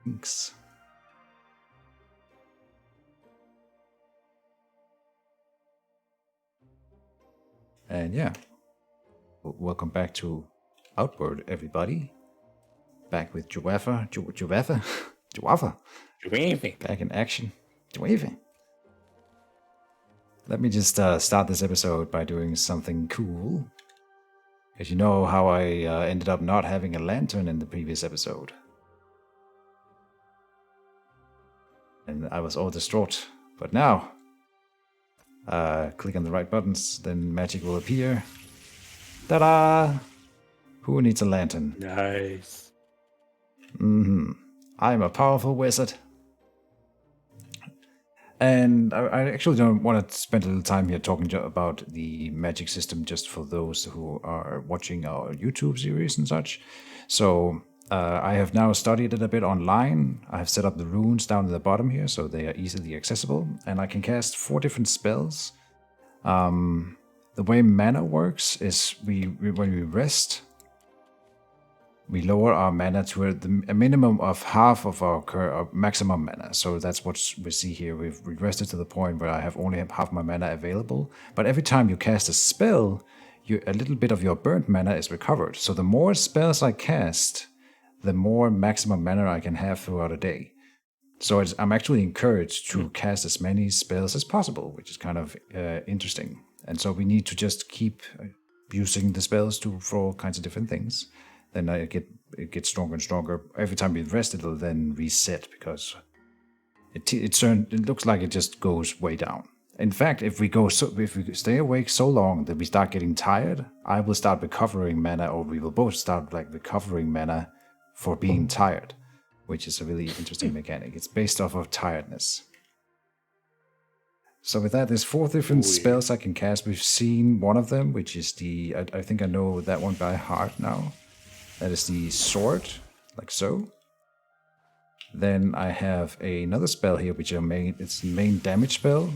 Thanks. And yeah, welcome back to Outward, everybody. Back with Joaffa. Joaffa. Back in action. Joaffa. Let me just start this episode by doing something cool. Because you know how I ended up not having a lantern in the previous episode. And I was all distraught. But now, click on the right buttons, then magic will appear. Ta-da! Who needs a lantern? Nice. I'm a powerful wizard. And I actually don't want to spend a little time here talking about the magic system just for those who are watching our YouTube series and such. So I have now studied it a bit online. I have set up the runes down at the bottom here so they are easily accessible. And I can cast 4 different spells. The way mana works is when we rest, we lower our mana to a minimum of half of our maximum mana. So that's what we see here. We've rested to the point where I have only half my mana available. But every time you cast a spell, a little bit of your burnt mana is recovered. So the more spells I cast, the more maximum mana I can have throughout a day. So I'm actually encouraged to cast as many spells as possible, which is kind of interesting. And so we need to just keep using the spells for all kinds of different things. Then it gets stronger and stronger. Every time we rest, it'll then reset because it looks like it just goes way down. In fact, if we stay awake so long that we start getting tired, I will start recovering mana, or we will both start recovering mana for being tired, which is a really interesting mechanic. It's based off of tiredness. So with that, there's 4 different spells I can cast. We've seen one of them, which is I think I know that one by heart now. That is the sword, like so. Then I have another spell here, which it's the main damage spell,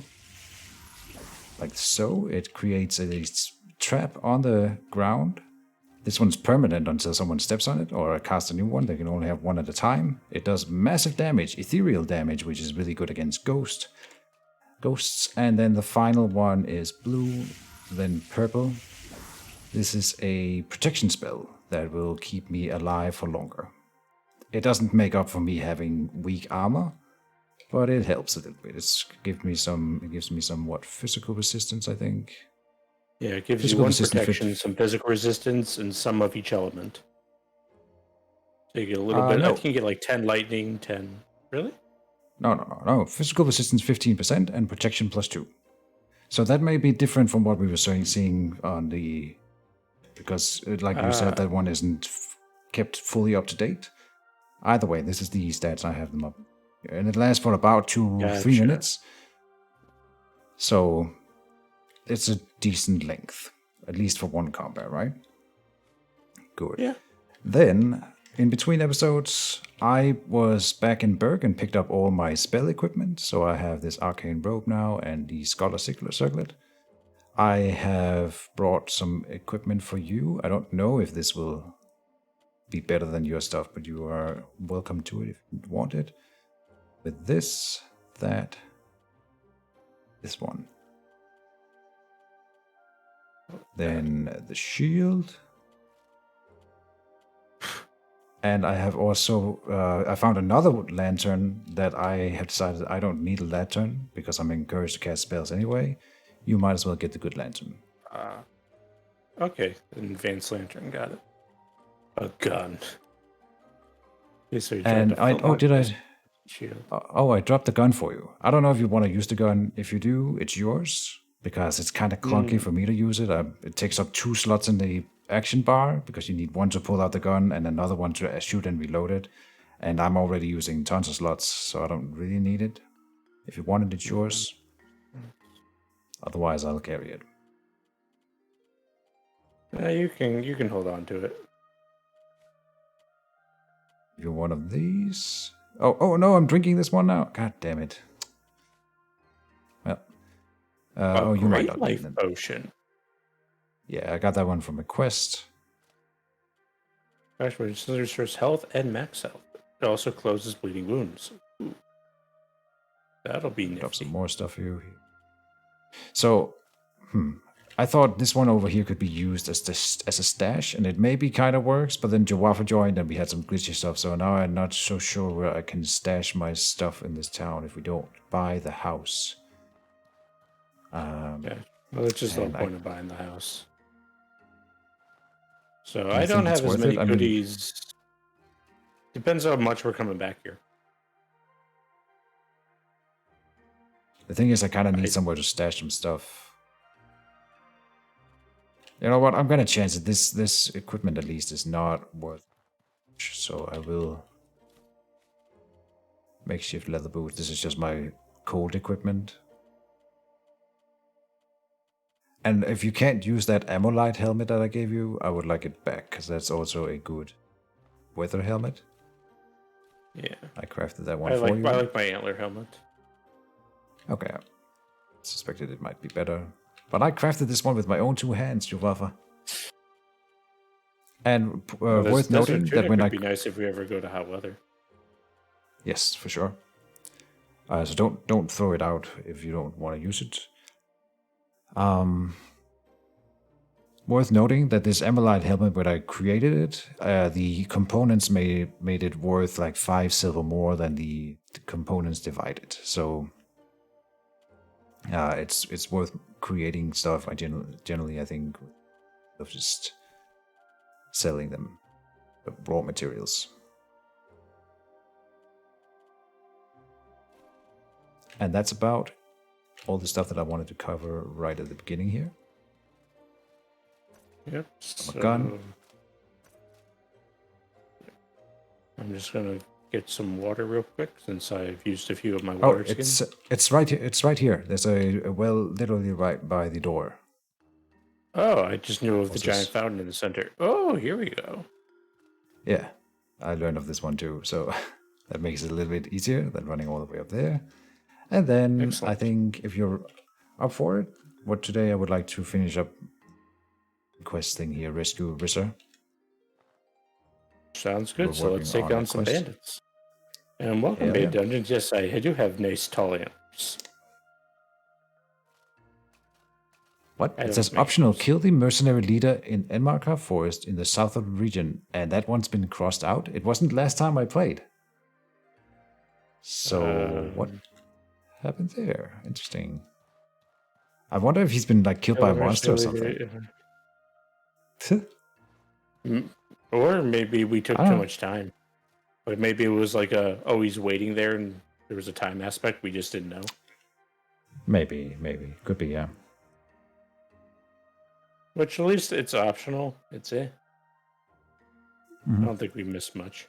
like so. It creates a trap on the ground. This one's permanent until someone steps on it, or I cast a new one. They can only have one at a time. It does massive damage, ethereal damage, which is really good against ghosts. And then the final one is blue, then purple. This is a protection spell that will keep me alive for longer. It doesn't make up for me having weak armor, but it helps a little bit. It gives me some physical resistance, I think. Yeah, it gives you 1 protection, some physical resistance, and some of each element. So you get a little bit. No. I think you get like 10 lightning, 10. Really? No. Physical resistance 15% and protection +2. So that may be different from what we were seeing on the. Because, like you said, that one isn't kept fully up to date. Either way, this is the stats. I have them up. And it lasts for about 2-3 minutes. So, it's a decent length. At least for one combat, right? Good. Yeah. Then, in between episodes, I was back in Berg and picked up all my spell equipment. So I have this arcane robe now and the scholar circlet. I have brought some equipment for you. I don't know if this will be better than your stuff, but you are welcome to it if you want it. With this one. Then the shield. And I have also, I found another lantern that I have decided I don't need a lantern because I'm encouraged to cast spells anyway. You might as well get the good lantern. Okay, an advanced lantern, got it. A gun. And I dropped the gun for you. I don't know if you want to use the gun. If you do, it's yours because it's kind of clunky for me to use it. It takes up 2 slots in the action bar because you need one to pull out the gun and another one to shoot and reload it. And I'm already using tons of slots, so I don't really need it. If you want it, it's yours. Otherwise, I'll carry it. You can hold on to it. You're one of these. Oh no! I'm drinking this one now. God damn it! Well, you might not life potion. Yeah, I got that one from a quest. Gosh, there's health and max health. It also closes bleeding wounds. Ooh. That'll be nifty. Drop some more stuff here. So, I thought this one over here could be used as a stash, and it maybe kind of works, but then Jawaffa joined and we had some glitchy stuff, so now I'm not so sure where I can stash my stuff in this town if we don't buy the house. Yeah, well, it's just no point of buying the house. So I don't have as many goodies. Depends how much we're coming back here. The thing is, I kind of need somewhere to stash some stuff. You know what? I'm gonna chance it. This equipment at least is not worth much, so I will makeshift leather boots. This is just my cold equipment. And if you can't use that Amolite helmet that I gave you, I would like it back, because that's also a good weather helmet. Yeah. I crafted that one for you. I like my antler helmet. Okay. I suspected it might be better. But I crafted this one with my own 2 hands, Jawaffa. And worth noting that when it would be nice if we ever go to hot weather. Yes, for sure. So don't throw it out if you don't want to use it. Worth noting that this Amolite helmet, when I created it, the components made it worth like 5 silver more than the components divided. So it's worth creating stuff. I generally I think of just selling them, the raw materials. And that's about all the stuff that I wanted to cover right at the beginning here. Yep. So, gun. I'm just gonna get some water real quick since I've used a few of my water skins. It's right here. It's right here. There's a well literally right by the door. Oh, I just knew of the giant fountain in the center. Oh, here we go. Yeah, I learned of this one too, so that makes it a little bit easier than running all the way up there. And then excellent. I think if you're up for it, today I would like to finish up quest thing here, rescue Risser. Sounds good. So let's take on some bandits. And welcome, Bay Dungeons. Yes, I do have nice tall antlers. What? It says optional. Kill the mercenary leader in Enmarka Forest in the southern region, and that one's been crossed out. It wasn't last time I played. So what happened there? Interesting. I wonder if he's been like killed by a monster or something. Or maybe we took too much time. But maybe it was like he's waiting there and there was a time aspect we just didn't know. Maybe. Could be, yeah. Which at least it's optional. It's I don't think we missed much.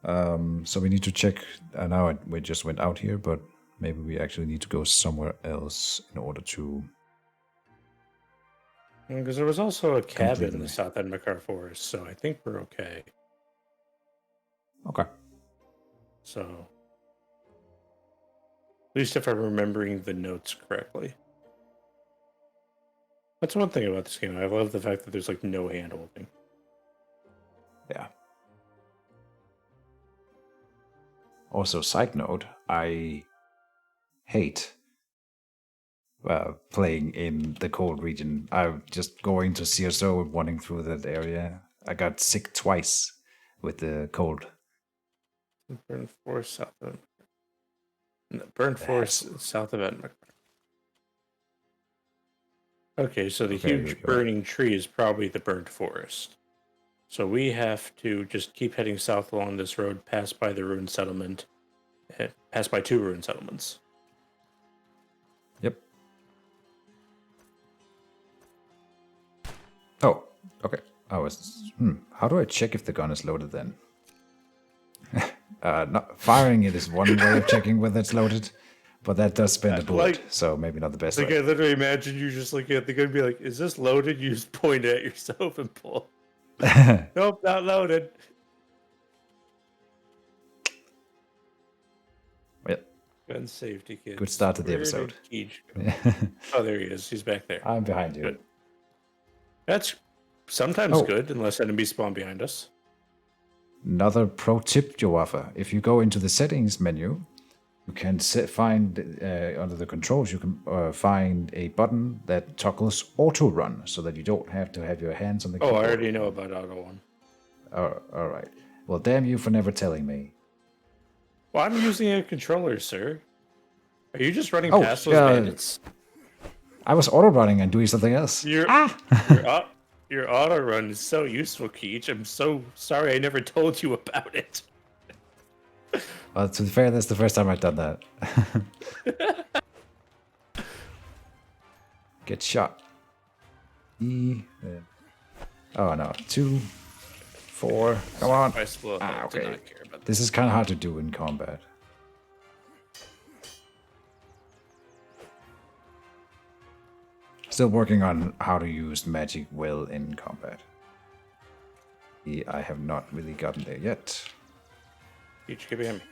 So we need to check. Now we just went out here, but maybe we actually need to go somewhere else in order to. Because there was also a cabin in the South Enmarka Forest, so I think we're okay. Okay. So, at least if I'm remembering the notes correctly. That's one thing about this game. I love the fact that there's like no hand holding. Yeah. Also, side note, I hate playing in the cold region. I'm just going to CSO and running through that area. I got sick twice with the cold. Burn Forest south of Burn Forest south of Enmark. Okay, so the huge burning tree is probably the burnt forest. So we have to just keep heading south along this road, pass by the ruined settlement, pass by 2 ruined settlements. Yep. Oh, okay. How do I check if the gun is loaded then? Not firing it is one way of checking whether it's loaded, but that does spend a bullet, so maybe not the best way. I literally imagine you just looking at the gun and be like, is this loaded? You just point at yourself and pull. Nope, not loaded. Yep. Gun safety kit. Good start to the episode. Oh, there he is. He's back there. I'm behind you. Good. That's sometimes good, unless enemies spawn behind us. another pro tip, Joaffa. If you go into the settings menu, you can find under the controls, you can find a button that toggles auto run so that you don't have to have your hands on the Oh, keyboard. I already know about auto one. All right. Well, damn you for never telling me. Well, I'm using a controller, sir. Are you just running past those bandits? I was auto running and doing something else. Your auto run is so useful, Keej. I'm so sorry I never told you about it. Well, to be fair, that's the first time I've done that. Get shot. E. Oh no, 2, 4. Come on. Okay. This is kind of hard to do in combat. Still working on how to use magic well in combat. I have not really gotten there yet. Keej, get behind me.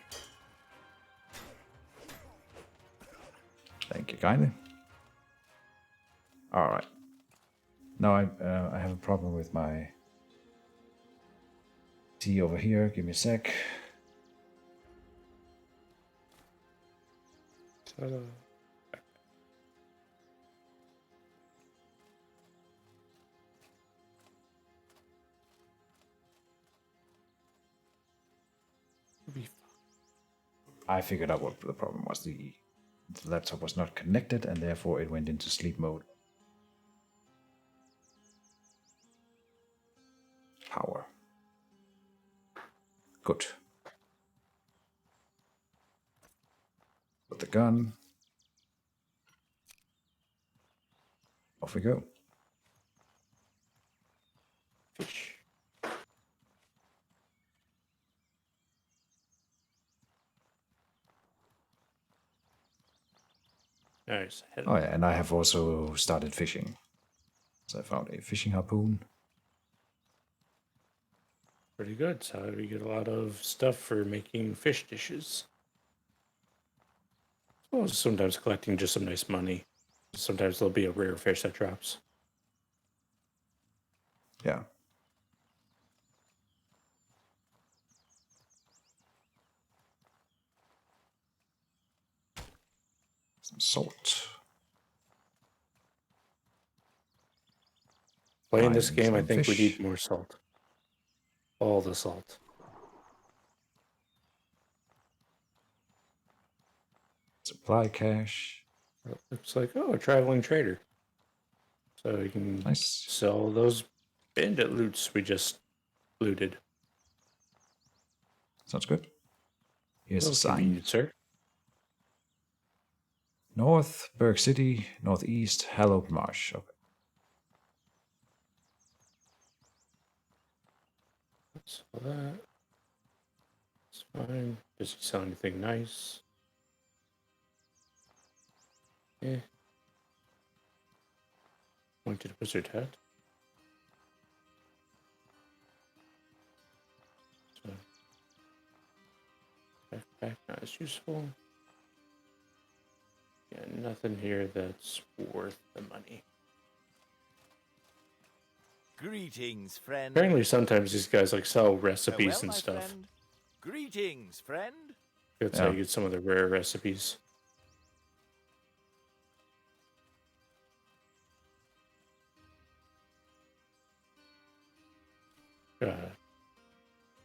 Thank you kindly. All right. Now I have a problem with my T over here. Give me a sec. I figured out what the problem was. The laptop was not connected and therefore it went into sleep mode. Power. Good. Put the gun. Off we go. Fish. Nice. Oh yeah, and I have also started fishing. So I found a fishing harpoon. Pretty good. So we get a lot of stuff for making fish dishes. Well, sometimes collecting just some nice money. Sometimes there'll be a rare fish that drops. Yeah. Some salt. Playing this game, I think we need more salt. All the salt. Supply cache. Looks like, a traveling trader. So you can sell those bandit loots we just looted. Sounds good. Here's a sign. Sir. North, Berg City, northeast, Hallowed Marsh. Okay. Sell that. It's fine. Does he sell anything nice? Yeah. Pointed wizard hat. So, backpack not as useful. Yeah, nothing here that's worth the money. Greetings, friend. Apparently, sometimes these guys like sell recipes and stuff. Friend. Greetings, friend. That's how you get some of the rare recipes. I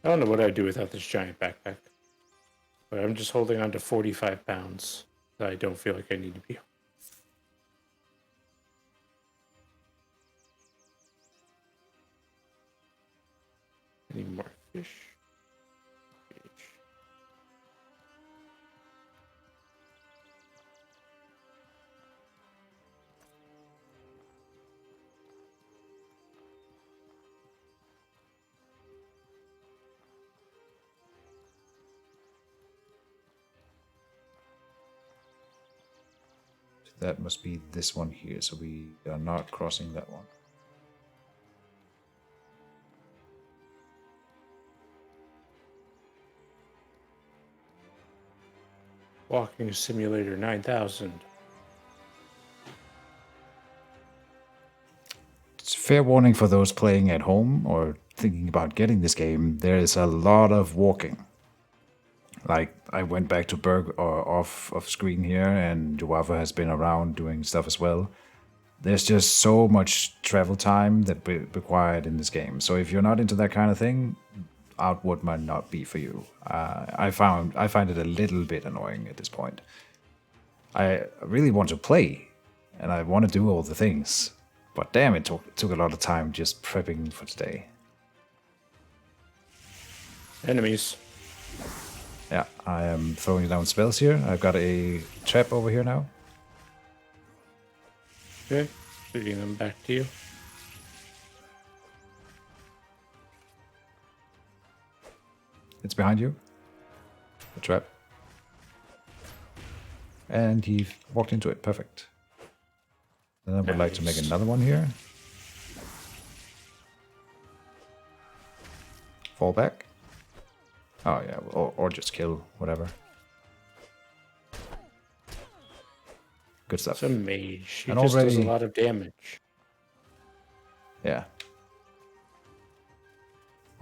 don't know what I'd do without this giant backpack. But I'm just holding on to 45 pounds that I don't feel like I need to be. Any more fish? That must be this one here, so we are not crossing that one. Walking Simulator 9000. It's fair warning for those playing at home or thinking about getting this game, there is a lot of walking. Like, I went back to Berg or off of screen here, and Joava has been around doing stuff as well. There's just so much travel time that required in this game. So if you're not into that kind of thing, Outward might not be for you. I find it a little bit annoying at this point. I really want to play, and I want to do all the things, but damn, it took a lot of time just prepping for today. Enemies. Yeah, I am throwing down spells here. I've got a trap over here now. Okay, feeding them back to you. It's behind you. The trap. And he walked into it. Perfect. Then I would like to make another one here. Fall back. Oh yeah, or just kill, whatever. Good stuff. It's a mage. She And just does a already- lot of damage. Yeah.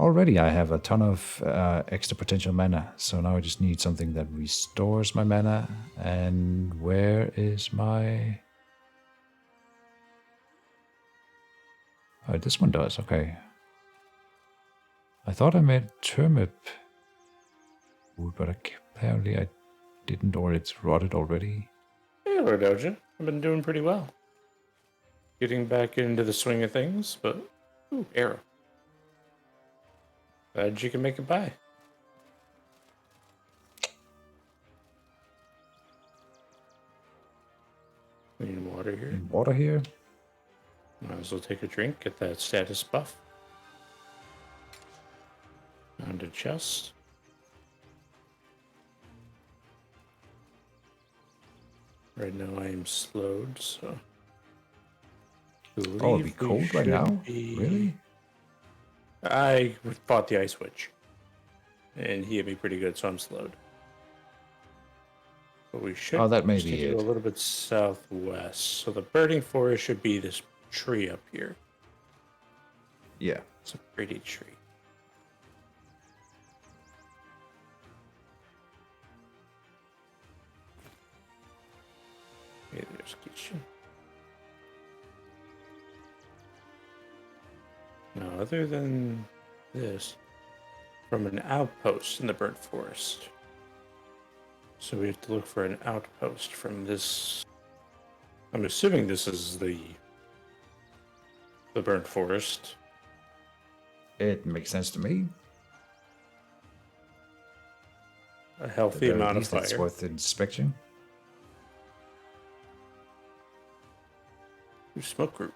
Already I have a ton of extra potential mana, so now I just need something that restores my mana. And where is my... Oh, this one does, okay. I thought I made turnip wood, but apparently I didn't, or it's rotted already. Hey, Lord Elgin. I've been doing pretty well. Getting back into the swing of things, but... Ooh, arrow. Glad you can make it by. We need water here. And water here. Might as well take a drink, get that status buff. Onto chest. Right now I am slowed, so... Oh, it'd be cold right now? Really? I fought the Ice Witch. And he hit me pretty good, so I'm slowed. But we should Oh, that may just be need to it. go a little bit southwest. So the burning forest should be this tree up here. Yeah. It's a pretty tree. Okay, there's Keejchen. Now, other than this, from an outpost in the burnt forest. So we have to look for an outpost from this. I'm assuming this is the burnt forest. It makes sense to me. A At healthy the very amount of least, fire. it's worth inspection. Ooh, smoke root.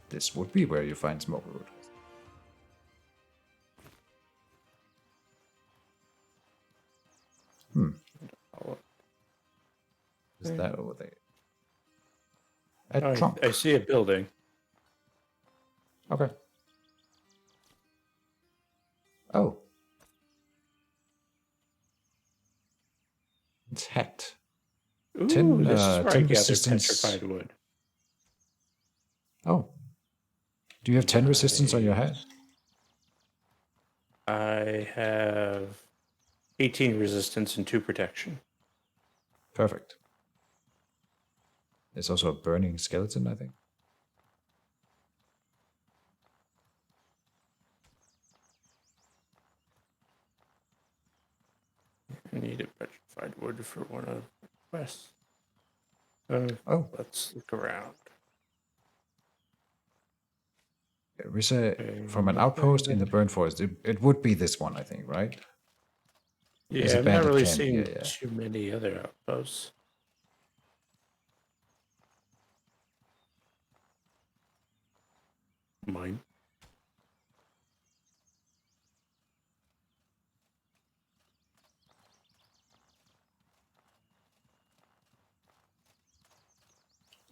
This would be where you find smoke root. Oh, Is that over there? A I trunk. see a building. Okay. Oh. It's hacked. Ooh, 10, this is where I 10 gathered resistance. petrified wood. Oh. Do you have 10 resistance on your hat? I have 18 resistance and 2 protection. Perfect. There's also a burning skeleton, I think. I need a petrified wood for one of the quests. Oh, Let's look around. there is from an outpost in the burnt forest. It would be this one, I think, right? There's Yeah, a I've not bandit really camp seen here, yeah. too many other outposts. Mine.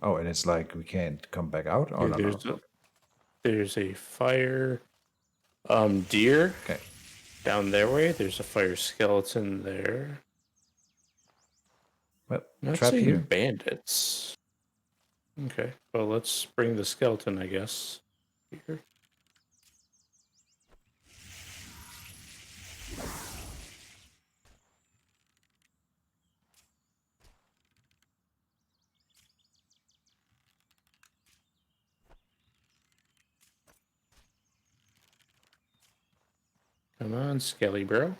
Oh, and it's like we can't come back out? Oh, Here, no. there's a fire deer Okay. down their way. There's a fire skeleton there. Well, Not trap seeing here. bandits. Okay, well let's bring the skeleton, I guess. here. Come on, Skelly bro.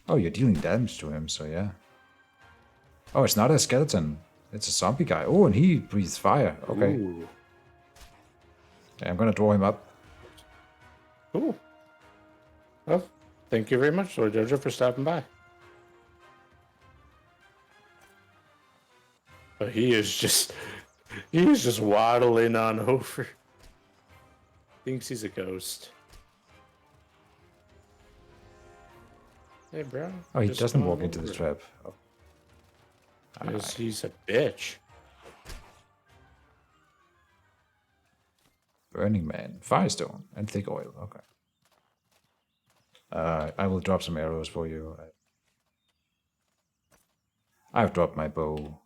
Oh, you're dealing damage to him, so yeah. Oh, it's not a skeleton. It's a zombie guy. Oh, and he breathes fire. Okay. Ooh. Okay, I'm gonna draw him up. Cool. Well, thank you very much, Lord Jojo, for stopping by. But he is just waddling on over. Thinks he's a ghost. Hey, bro. Oh, he just doesn't come walk on into the over. trap. Oh. Because he's a bitch. Burning Man, Firestone, and thick oil. Okay. I will drop some arrows for you. I've dropped my bow.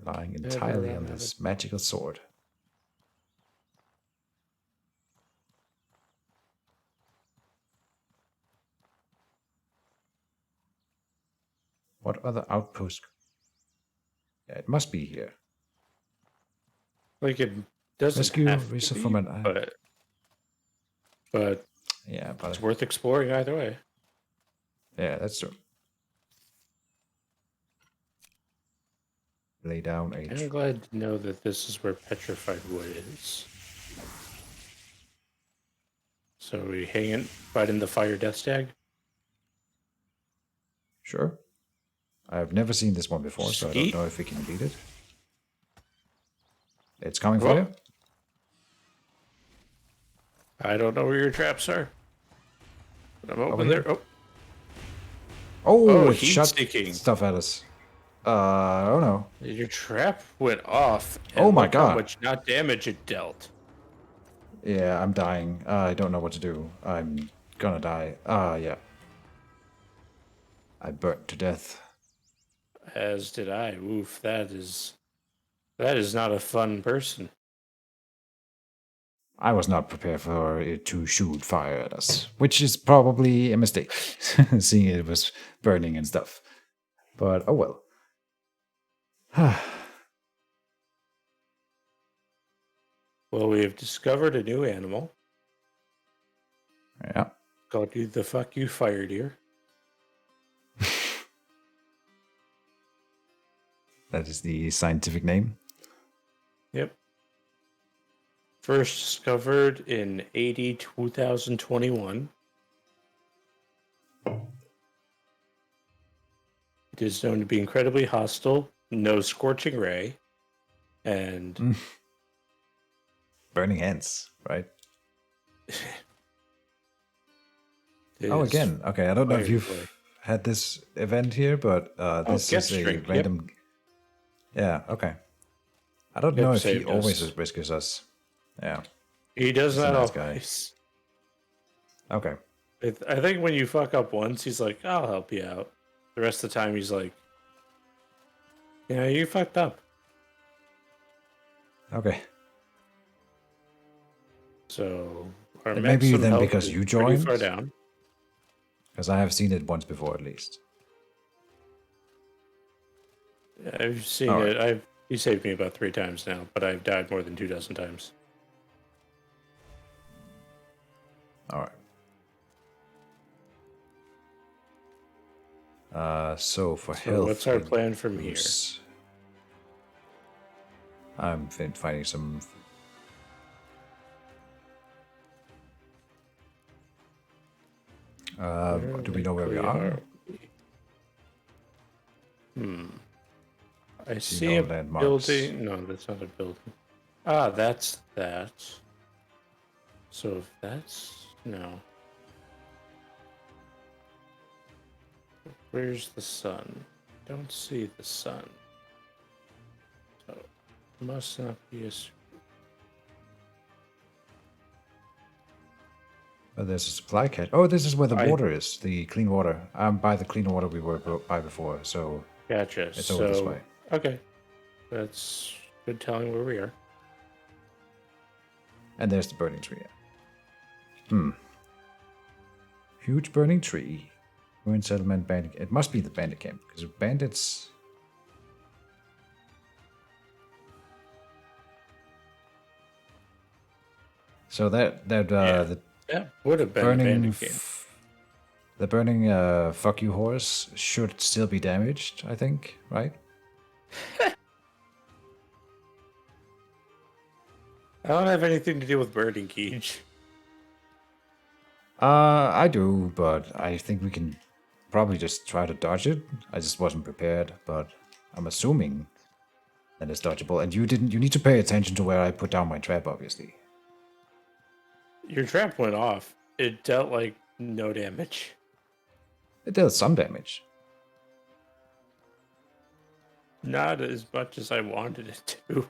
Relying entirely on this magical sword. What other outpost? Yeah, it must be here. Like, it doesn't Rescue have to Risa be, from an... but yeah, but... it's worth exploring either way. yeah, that's true. Lay down a... I'm glad to know that this is where petrified wood is. So we fighting the fire death stag? Sure. I've never seen this one before, so I don't Skeet. know if we can beat it. It's coming for Well, you. I don't know where your traps are. But I'm open here. there. Oh, Oh, it heat shot seeking. stuff at us. Oh no. Your trap went off. Oh my look how God. much not damage it dealt. Yeah, I'm dying. I don't know what to do. I'm gonna die. Yeah. I burnt to death. As did I. Oof, that is not a fun person. I was not prepared for it to shoot fire at us, which is probably a mistake, seeing it was burning and stuff. But oh well. Well, we have discovered a new animal Yeah. called the fuck you fire deer. That is the scientific name. Yep. First discovered in 2021. It is known to be incredibly hostile, no scorching ray, and Burning hands, right? is Again. Okay, I don't know if fire you've boy. had this event here, but this guest is a drink, random. Yeah, okay. I don't know if he saved always us. rescues us. Yeah. He does He's a not nice guy. always. Okay. I think when you fuck up once, he's like, I'll help you out. The rest of the time, he's like, yeah, you fucked up. Okay. So, our Maybe maximum then health because is you pretty joined? far down. Because I have seen it once before at least. I've seen All it. right. He saved me about 3 times now, but I've died more than 24 times. Alright. So for health. What's our plan from here? I'm finding some. Do we know where we are? I See see no a landmarks. building. No, that's not a building. Ah, that's that. So if that's no. Where's the sun? Don't see the sun. So must not be a. Oh, there's a supply catch. Oh, this is where the water is. The clean water. I'm by the clean water we were by before, so Gotcha. it's over this way. Okay. That's good telling where we are. And there's the burning tree. Hmm. Huge burning tree. Ruin settlement bandit. It must be the bandit camp because bandits. So the would have been burning a bandit camp. The burning fuck you horse should still be damaged. I think, right? I don't have anything to do with burning, Keej. I do, but I think we can probably just try to dodge it. I just wasn't prepared, but I'm assuming that it's dodgeable. And you didn't. You need to pay attention to where I put down my trap, obviously. Your trap went off. It dealt like no damage. It does some damage. Not as much as I wanted it to.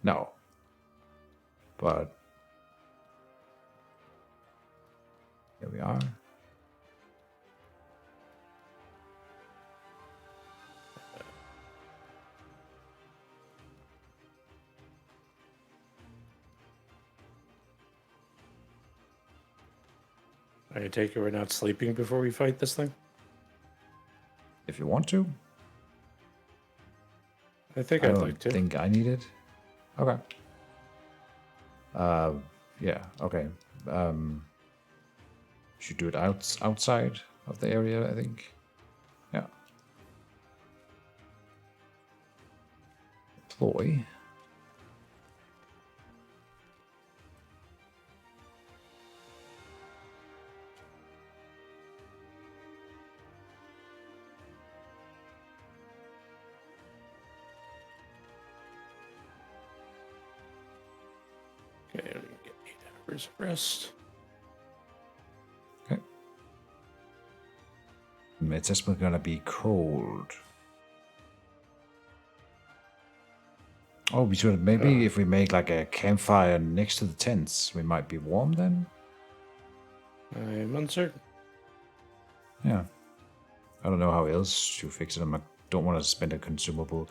No. But here we are. I take it we're not sleeping before we fight this thing? If you want to. I think I I'd don't like to. think I need it. Okay. Yeah, okay. Should do it outside of the area, I think. Yeah. Deploy. Okay, let me get 8 hours of rest. Okay. It's just gonna be cold. Oh, we should maybe if we make like a campfire next to the tents, we might be warm then. I'm uncertain. Yeah. I don't know how else to fix it. I don't want to spend a consumable.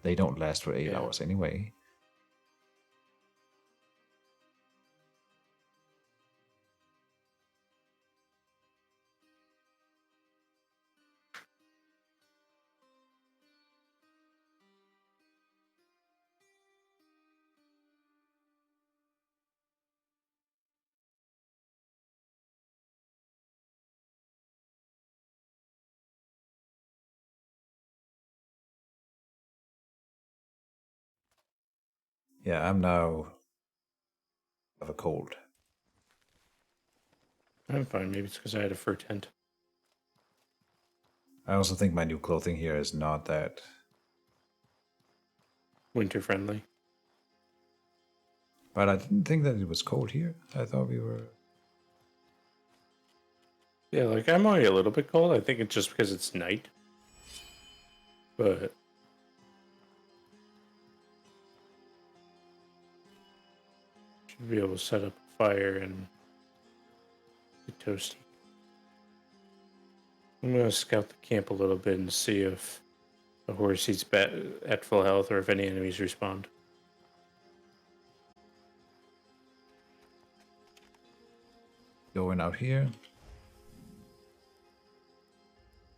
They don't last for 8 hours anyway. Yeah, I'm now have a cold. I'm fine. Maybe it's because I had a fur tent. I also think my new clothing here is not that Winter friendly. But I didn't think that it was cold here. I thought we were. Yeah, like I'm only a little bit cold. I think it's just because it's night. But should be able to set up a fire and get toasty. I'm gonna scout the camp a little bit and see if the horse eats at full health or if any enemies respond. Going out here.